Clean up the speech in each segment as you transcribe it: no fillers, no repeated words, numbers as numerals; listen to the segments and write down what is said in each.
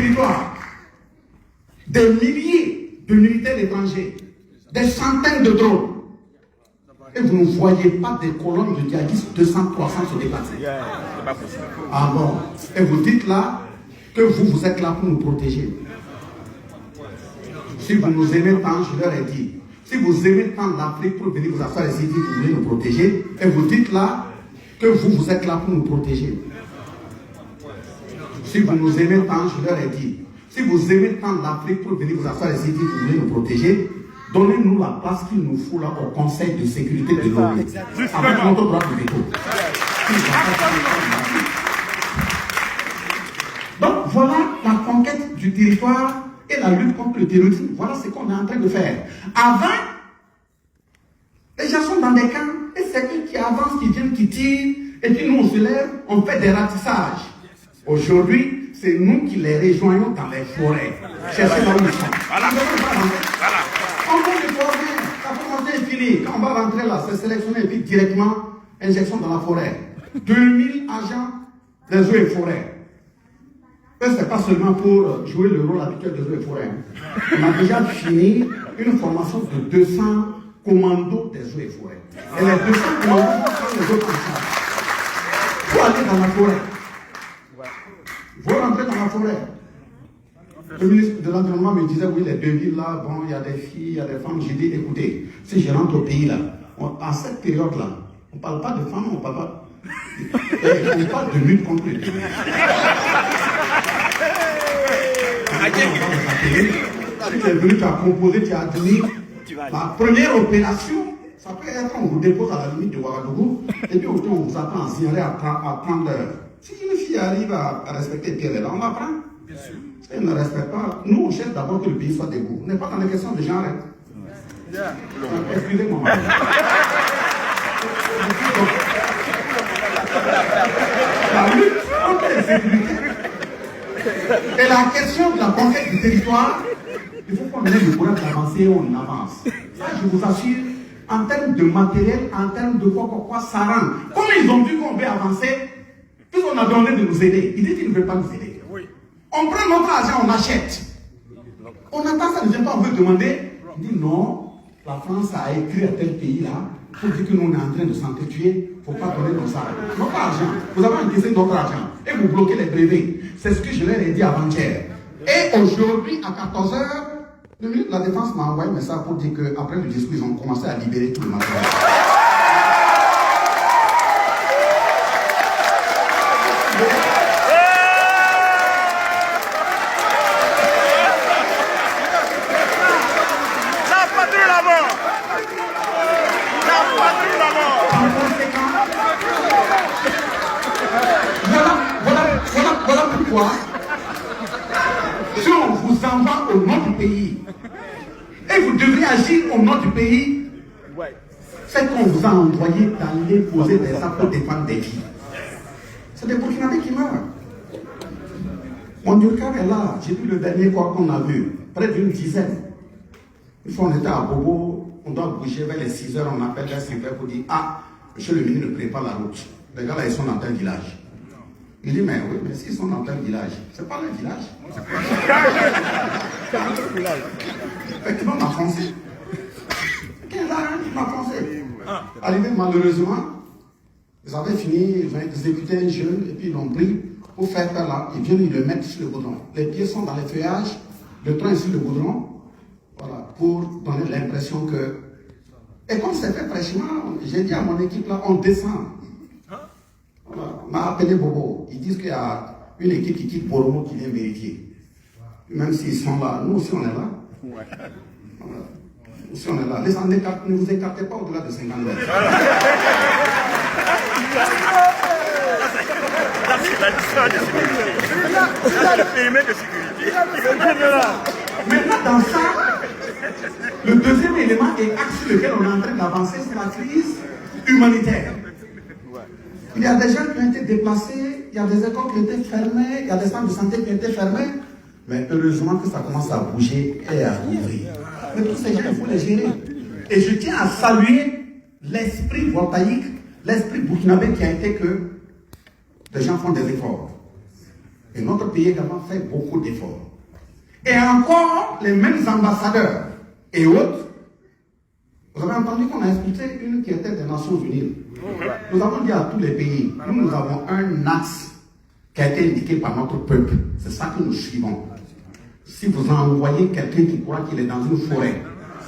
territoire des milliers de militaires étrangers, des centaines de drones. Et vous ne voyez pas des colonnes de djihadistes 200, 300 se déplacer. C'est pas possible. Ah bon. Et vous dites là que vous êtes là pour nous protéger. Si vous nous aimez tant, je leur ai dit, si vous aimez tant l'Afrique pour venir vous asseoir ici, vous voulez nous protéger, et vous dites là que vous êtes là pour nous protéger. Si vous nous aimez tant, je leur ai dit, si vous aimez tant l'Afrique pour venir vous asseoir ici, vous voulez nous protéger, donnez-nous la place qu'il nous faut là au Conseil de sécurité de l'ONU, avec notre droit de veto. Donc voilà la conquête du territoire et la lutte contre le terrorisme. Voilà ce qu'on est en train de faire. Avant, les gens sont dans des camps et c'est eux qui avancent, qui viennent, qui tirent, et puis nous on se lève, on fait des ratissages. Aujourd'hui, c'est nous qui les rejoignons dans les forêts. Cherchez là où ils sont. Voilà. On va les former, la formation est finie. Quand on va rentrer là, c'est sélectionné et puis directement injection dans la forêt. 2000 agents des eaux et forêts. Ce n'est pas seulement pour jouer le rôle habituel des eaux et forêts. On a déjà fini une formation de 200 commandos des eaux et forêts. Et les 200 commandos sont les autres agents. Il faut aller dans la forêt. Il faut rentrer dans la forêt. Le ministre de l'Environnement me disait, oui, les deux villes là, bon, il y a des filles, il y a des femmes. J'ai dit, écoutez, si je rentre au pays là, à cette période-là, on ne parle pas de femmes, on ne parle pas. On parle de lutte contre le terrorisme. Si tu es venu, tu as composé, tu as admis. La première opération, ça peut être on vous dépose à la limite de Ouagadougou, et puis on vous attend en signaler à prendre. Si une fille arrive à respecter tes là, on la prend. Si elle ne respecte pas, nous on cherche d'abord que le pays soit debout. On n'est pas dans les questions de genre. Excusez-moi. La lutte contre l'insécurité et la question de la conquête du territoire, il faut qu'on ait le courage d'avancer et on avance. Ça, je vous assure, en termes de matériel, en termes de quoi, ça rend. Comme ils ont vu qu'on veut avancer, puisqu'on a demandé de nous aider, ils disent qu'ils ne veulent pas nous aider. On prend notre argent, on achète. On attend ça, ne vient pas, on veut demander. On dit non, la France a écrit à tel pays là, pour dire que nous on est en train de s'entretuer, il ne faut pas donner comme ça. Notre argent, vous avez encaissé notre argent et vous bloquez les brevets. C'est ce que je leur ai dit avant-hier. Et aujourd'hui, à 14h, le ministre de la Défense m'a envoyé un message pour dire qu'après le discours, ils ont commencé à libérer tout le matériel. Voilà pourquoi, si on vous envoie au nom du pays, et vous devez agir au nom du pays, c'est qu'on vous a envoyé d'aller poser des actes pour défendre des vies. C'est des Burkinabés qui meurent. Mon Durkar est là, j'ai vu le dernier corps qu'on a vu, près d'une dizaine. Une fois on était à Bobo, on doit bouger vers les 6 heures, on appelle vers 5 heures pour dire, ah, monsieur le ministre ne prépare la route. Les gars là, ils sont dans tel village. Il dit, mais oui, mais s'ils sont dans tel village, c'est pas le village. C'est un autre village. Effectivement, on a foncé. 15 ans, on a foncé. Arrivé malheureusement, ils avaient fini, ils ont exécuté un jeune, et puis ils l'ont pris pour faire là. Ils viennent, ils le mettent sur le goudron. Les pieds sont dans les feuillages, le train est sur le goudron, voilà, pour donner l'impression que. Et comme c'est fait fraîchement, j'ai dit à mon équipe là, on descend. Voilà. On m'a appelé Bobo. Ils disent qu'il y a une équipe qui quitte Boromo qui vient vérifier. Même s'ils sont là, nous aussi on est là. Voilà. Nous aussi on est là. Ne vous écartez pas au-delà de 50 mètres. C'est le périmètre de sécurité. Maintenant, dans ça, le deuxième élément et axe sur lequel on est en train d'avancer, c'est la crise humanitaire. Il y a des gens qui ont été déplacés, il y a des écoles qui ont été fermées, il y a des centres de santé qui ont été fermés. Mais heureusement que ça commence à bouger et à ouvrir. Mais tous ces gens, il faut les gérer. Et je tiens à saluer l'esprit voltaïque, l'esprit burkinabé qui a été que les gens font des efforts. Et notre pays également fait beaucoup d'efforts. Et encore, les mêmes ambassadeurs et autres, vous avez entendu qu'on a expulsé une qui était des Nations Unies. Nous avons dit à tous les pays, nous avons un axe qui a été indiqué par notre peuple. C'est ça que nous suivons. Si vous envoyez quelqu'un qui croit qu'il est dans une forêt,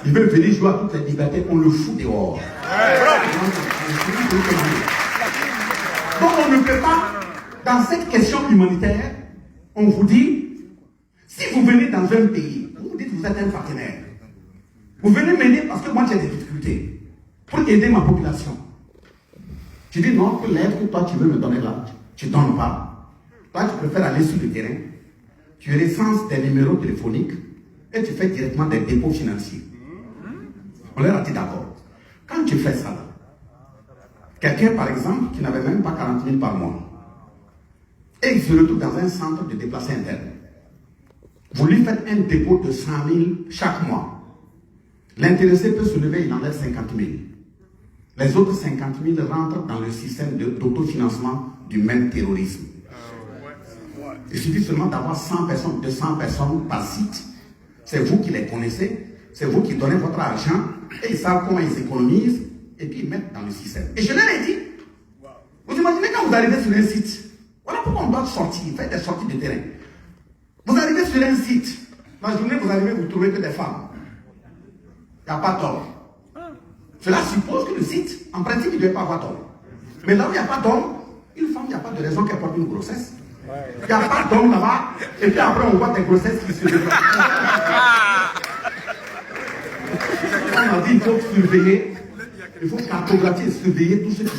il veut venir jouer à toutes les libertés, on le fout dehors. Donc on ne peut pas, dans cette question humanitaire, on vous dit, si vous venez dans un pays, vous dites que vous êtes un partenaire. Vous venez m'aider parce que moi j'ai des difficultés pour aider ma population. Tu dis non, que l'aide que toi tu veux me donner là, tu ne donnes pas. Toi tu préfères aller sur le terrain, tu recenses des numéros téléphoniques et tu fais directement des dépôts financiers. On leur a dit d'accord. Quand tu fais ça là, quelqu'un par exemple qui n'avait même pas 40 000 par mois, et il se retrouve dans un centre de déplacés internes, vous lui faites un dépôt de 100 000 chaque mois. L'intéressé peut se lever, il enlève 50 000. Les autres 50 000 rentrent dans le système d'autofinancement du même terrorisme. Il suffit seulement d'avoir 100 personnes, 200 personnes par site. C'est vous qui les connaissez, c'est vous qui donnez votre argent, et ils savent comment ils économisent, et puis ils mettent dans le système. Et je leur ai dit, vous imaginez quand vous arrivez sur un site, voilà pourquoi on doit sortir, faire des sorties de terrain. Vous arrivez sur un site, la journée vous arrivez, vous trouvez que des femmes. Il n'y a pas d'homme. Cela suppose que le site, en principe, il ne doit pas avoir d'homme. Mais là où il n'y a pas d'homme, une femme, il n'y a pas de raison qu'elle porte une grossesse. Il n'y a pas d'homme là-bas, et puis après on voit des grossesses qui se développent. On a dit qu'il faut surveiller, il faut cartographier et surveiller tout ce qui